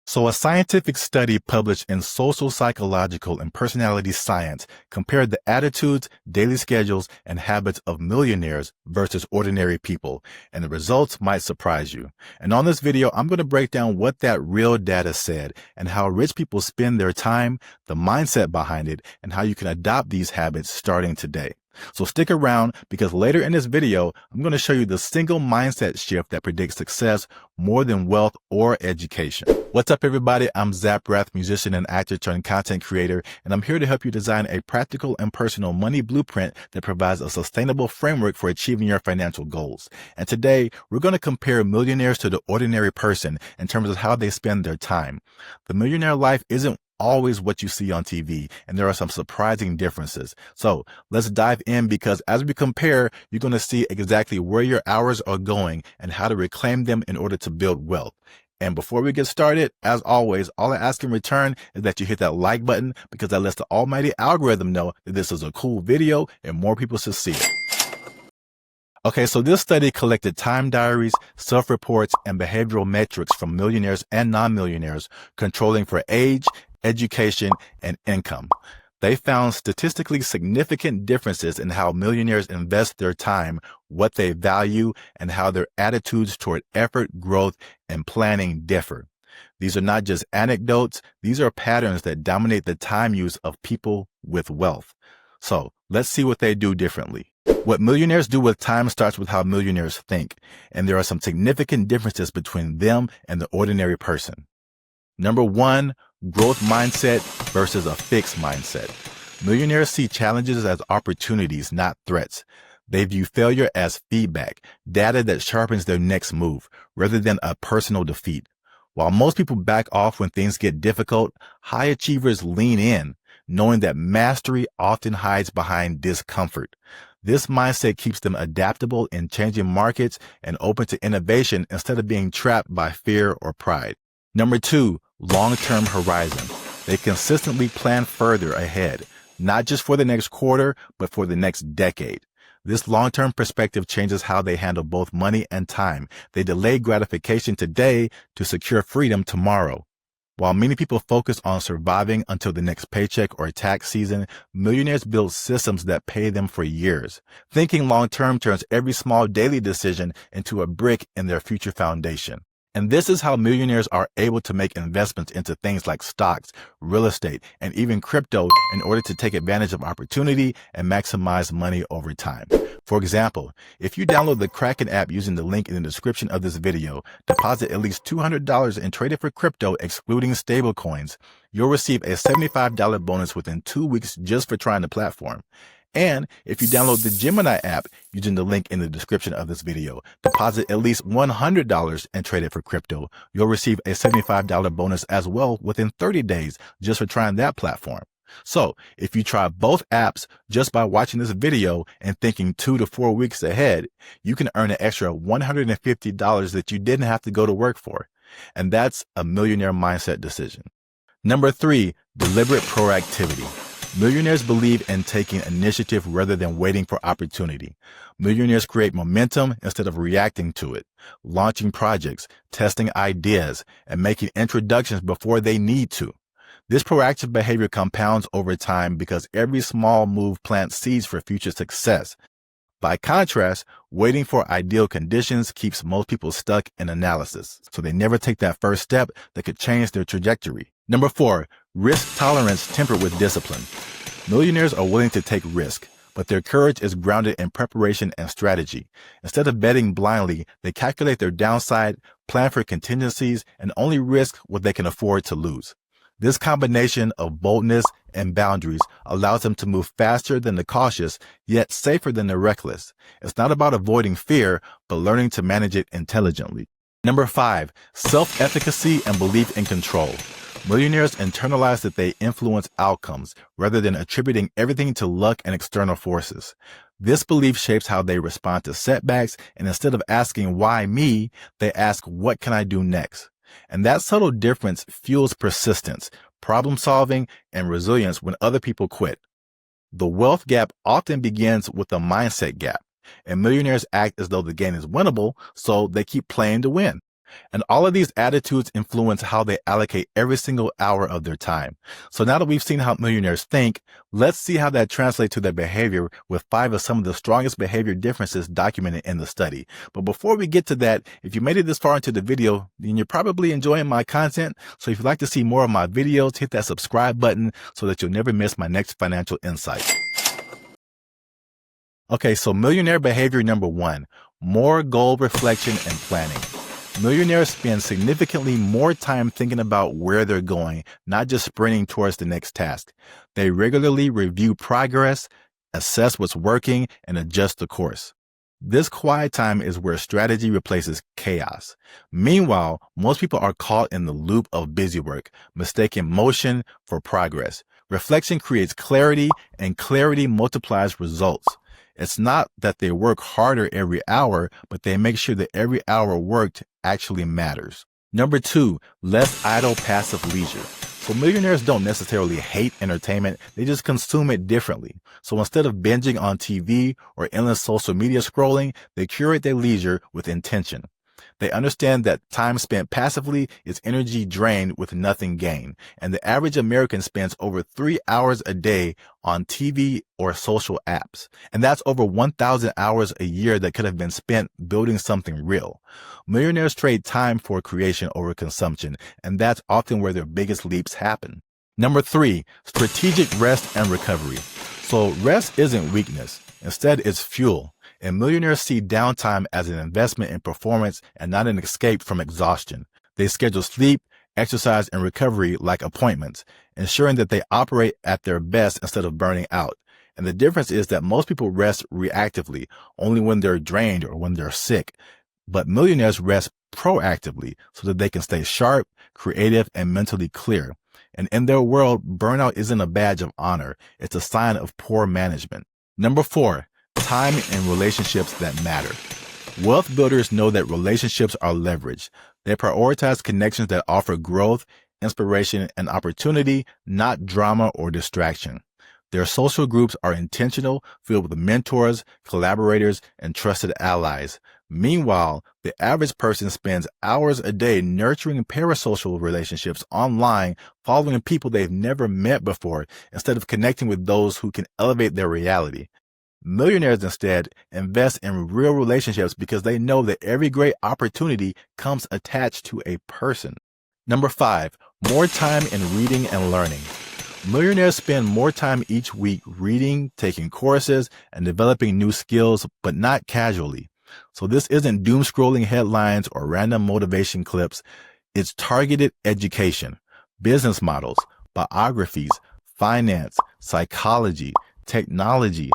So a scientific study published in Social, Psychological, and Personality Science compared the attitudes, daily schedules, and habits of millionaires versus ordinary people, and the results might surprise you. And on this video, I'm going to break down what that real data said and how rich people spend their time, the mindset behind it, and how you can adopt these habits starting today. So stick around because later in this video, I'm going to show you the single mindset shift that predicts success more than wealth or education. What's up, everybody? I'm Zap Rath, musician and actor turned content creator, and I'm here to help you design a practical and personal money blueprint that provides a sustainable framework for achieving your financial goals. And today, we're going to compare millionaires to the ordinary person in terms of how they spend their time. The millionaire life isn't always what you see on TV, and there are some surprising differences. So let's dive in because as we compare, you're going to see exactly where your hours are going and how to reclaim them in order to build wealth. And before we get started, as always, all I ask in return is that you hit that like button because that lets the almighty algorithm know that this is a cool video and more people should see it. Okay, so this study collected time diaries, self-reports, and behavioral metrics from millionaires and non-millionaires, controlling for age, education, and income. They found statistically significant differences in how millionaires invest their time, what they value, and how their attitudes toward effort, growth, and planning differ. These are not just anecdotes, these are patterns that dominate the time use of people with wealth. So let's see what they do differently. What millionaires do with time starts with how millionaires think, and there are some significant differences between them and the ordinary person. Number one, growth mindset versus a fixed mindset. Millionaires see challenges as opportunities, not threats. They view failure as feedback, data that sharpens their next move, rather than a personal defeat. While most people back off when things get difficult, high achievers lean in, knowing that mastery often hides behind discomfort. This mindset keeps them adaptable in changing markets and open to innovation instead of being trapped by fear or pride. Number two, long-term horizon. They consistently plan further ahead, not just for the next quarter, but for the next decade. This long-term perspective changes how they handle both money and time. They delay gratification today to secure freedom tomorrow. While many people focus on surviving until the next paycheck or tax season, millionaires build systems that pay them for years. Thinking long-term turns every small daily decision into a brick in their future foundation. And this is how millionaires are able to make investments into things like stocks, real estate, and even crypto in order to take advantage of opportunity and maximize money over time. For example, if you download the Kraken app using the link in the description of this video, deposit at least $200 and trade it for crypto excluding stablecoins, you'll receive a $75 bonus within 2 weeks just for trying the platform. And if you download the Gemini app using the link in the description of this video, deposit at least $100 and trade it for crypto, you'll receive a $75 bonus as well within 30 days just for trying that platform. So if you try both apps just by watching this video and thinking 2 to 4 weeks ahead, you can earn an extra $150 that you didn't have to go to work for. And that's a millionaire mindset decision. Number three, deliberate proactivity. Millionaires believe in taking initiative rather than waiting for opportunity. Millionaires create momentum instead of reacting to it, launching projects, testing ideas, and making introductions before they need to. This proactive behavior compounds over time because every small move plants seeds for future success. By contrast, waiting for ideal conditions keeps most people stuck in analysis, so they never take that first step that could change their trajectory. Number four, risk tolerance tempered with discipline. Millionaires are willing to take risk, but their courage is grounded in preparation and strategy. Instead of betting blindly, they calculate their downside, plan for contingencies, and only risk what they can afford to lose. This combination of boldness and boundaries allows them to move faster than the cautious, yet safer than the reckless. It's not about avoiding fear, but learning to manage it intelligently. Number five, self-efficacy and belief in control. Millionaires internalize that they influence outcomes rather than attributing everything to luck and external forces. This belief shapes how they respond to setbacks, and instead of asking, "Why me?" they ask, "What can I do next?" And that subtle difference fuels persistence, problem solving, and resilience when other people quit. The wealth gap often begins with a mindset gap, and millionaires act as though the game is winnable, so they keep playing to win. And all of these attitudes influence how they allocate every single hour of their time. So now that we've seen how millionaires think, let's see how that translates to their behavior with 5 of some of the strongest behavior differences documented in the study. But before we get to that, if you made it this far into the video, then you're probably enjoying my content. So if you'd like to see more of my videos, hit that subscribe button so that you'll never miss my next financial insight. Okay, so millionaire behavior number 1, more goal reflection and planning. Millionaires spend significantly more time thinking about where they're going, not just sprinting towards the next task. They regularly review progress, assess what's working, and adjust the course. This quiet time is where strategy replaces chaos. Meanwhile, most people are caught in the loop of busy work, mistaking motion for progress. Reflection creates clarity, and clarity multiplies results. It's not that they work harder every hour, but they make sure that every hour worked actually matters. Number 2, less idle passive leisure. So millionaires don't necessarily hate entertainment, they just consume it differently. So instead of binging on TV or endless social media scrolling, they curate their leisure with intention. They understand that time spent passively is energy drained with nothing gained, and the average American spends over 3 hours a day on TV or social apps, and that's over 1,000 hours a year that could have been spent building something real. Millionaires trade time for creation over consumption, and that's often where their biggest leaps happen. Number 3, strategic rest and recovery. So rest isn't weakness. Instead, it's fuel. And millionaires see downtime as an investment in performance and not an escape from exhaustion. They schedule sleep, exercise, and recovery like appointments, ensuring that they operate at their best instead of burning out. And the difference is that most people rest reactively, only when they're drained or when they're sick. But millionaires rest proactively so that they can stay sharp, creative, and mentally clear. And in their world, burnout isn't a badge of honor. It's a sign of poor management. Number 4, time and relationships that matter. Wealth builders know that relationships are leverage. They prioritize connections that offer growth, inspiration, and opportunity, not drama or distraction. Their social groups are intentional, filled with mentors, collaborators, and trusted allies. Meanwhile, the average person spends hours a day nurturing parasocial relationships online, following people they've never met before, instead of connecting with those who can elevate their reality. Millionaires instead invest in real relationships because they know that every great opportunity comes attached to a person. Number 5, more time in reading and learning. Millionaires spend more time each week reading, taking courses, and developing new skills, but not casually. So this isn't doom scrolling headlines or random motivation clips. It's targeted education, business models, biographies, finance, psychology, technology.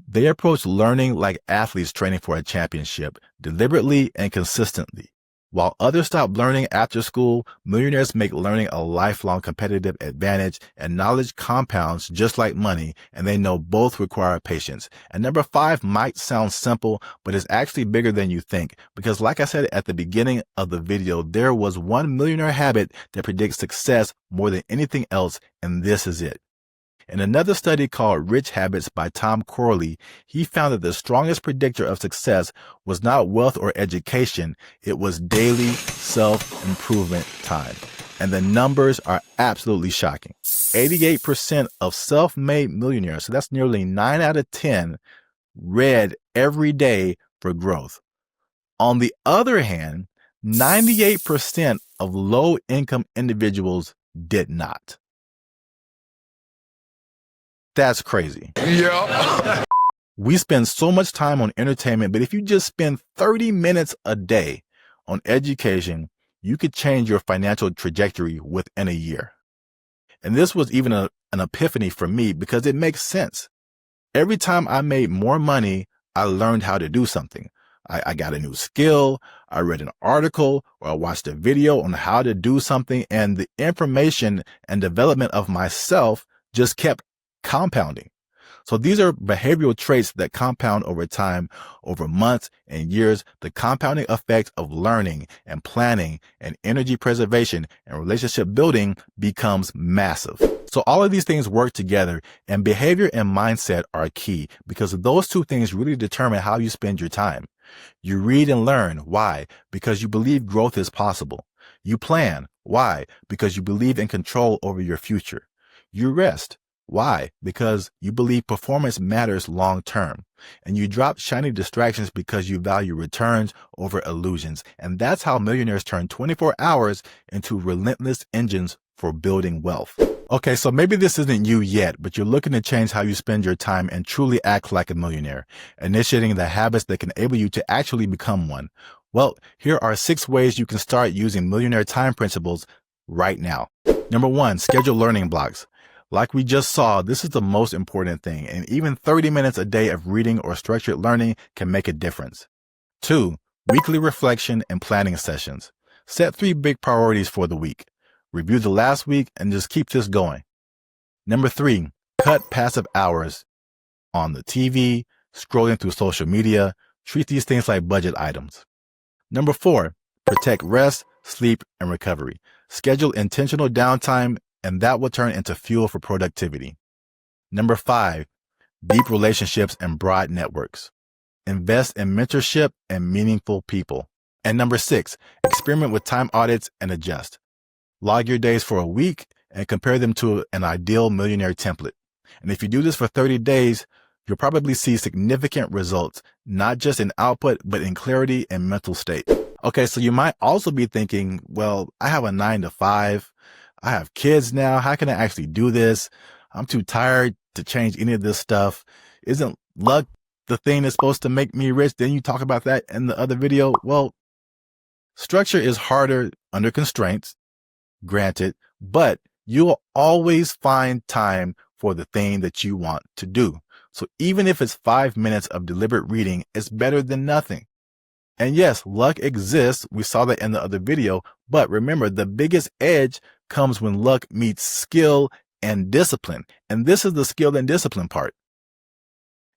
They approach learning like athletes training for a championship, deliberately and consistently. While others stop learning after school, millionaires make learning a lifelong competitive advantage, and knowledge compounds just like money, and they know both require patience. And number 5 might sound simple, but it's actually bigger than you think, because like I said at the beginning of the video, there was one millionaire habit that predicts success more than anything else, and this is it. In another study called Rich Habits by Tom Corley, he found that the strongest predictor of success was not wealth or education, it was daily self-improvement time. And the numbers are absolutely shocking. 88% of self-made millionaires, so that's nearly 9 out of 10, read every day for growth. On the other hand, 98% of low-income individuals did not. That's crazy. Yeah. We spend so much time on entertainment, but if you just spend 30 minutes a day on education, you could change your financial trajectory within a year. And this was even an epiphany for me because it makes sense. Every time I made more money, I learned how to do something. I got a new skill, I read an article, or I watched a video on how to do something, and the information and development of myself just kept compounding. So these are behavioral traits that compound over time, over months and years. The compounding effect of learning and planning and energy preservation and relationship building becomes massive. So all of these things work together, and behavior and mindset are key because those two things really determine how you spend your time. You read and learn. Why? Because you believe growth is possible. You plan. Why? Because you believe in control over your future. You rest. Why? Because you believe performance matters long term. And you drop shiny distractions because you value returns over illusions. And that's how millionaires turn 24 hours into relentless engines for building wealth. Okay, so maybe this isn't you yet, but you're looking to change how you spend your time and truly act like a millionaire, initiating the habits that can enable you to actually become one. Well, here are 6 ways you can start using millionaire time principles right now. Number 1, schedule learning blocks. Like we just saw, this is the most important thing, and even 30 minutes a day of reading or structured learning can make a difference. 2, weekly reflection and planning sessions. Set 3 big priorities for the week. Review the last week and just keep this going. Number 3, cut passive hours on the TV, scrolling through social media. Treat these things like budget items. Number 4, protect rest, sleep, and recovery. Schedule intentional downtime, and that will turn into fuel for productivity. Number 5, deep relationships and broad networks. Invest in mentorship and meaningful people. And number 6, experiment with time audits and adjust. Log your days for a week and compare them to an ideal millionaire template. And if you do this for 30 days, you'll probably see significant results, not just in output, but in clarity and mental state. Okay, so you might also be thinking, well, I have a 9 to 5. I have kids now. How can I actually do this? I'm too tired to change any of this stuff. Isn't luck the thing that's supposed to make me rich? Didn't you talk about that in the other video? Well, structure is harder under constraints, granted, but you'll always find time for the thing that you want to do. So even if it's 5 minutes of deliberate reading, it's better than nothing. And yes, luck exists. We saw that in the other video, but remember, the biggest edge comes when luck meets skill and discipline. And this is the skill and discipline part.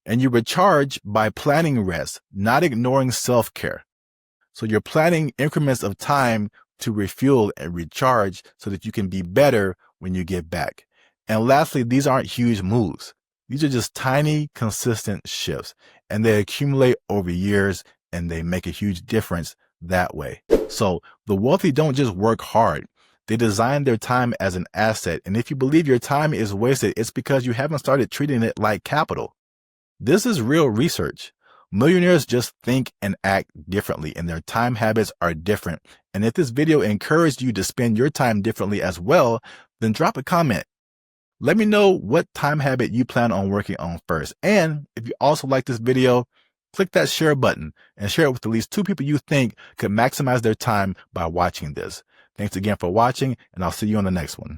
And you recharge by planning rest, not ignoring self-care. So you're planning increments of time to refuel and recharge so that you can be better when you get back. And lastly, these aren't huge moves. These are just tiny, consistent shifts, and they accumulate over years, and they make a huge difference that way. So the wealthy don't just work hard. They design their time as an asset. And if you believe your time is wasted, it's because you haven't started treating it like capital. This is real research. Millionaires just think and act differently, and their time habits are different. And if this video encouraged you to spend your time differently as well, then drop a comment. Let me know what time habit you plan on working on first. And if you also like this video, click that share button and share it with at least 2 people you think could maximize their time by watching this. Thanks again for watching, and I'll see you on the next one.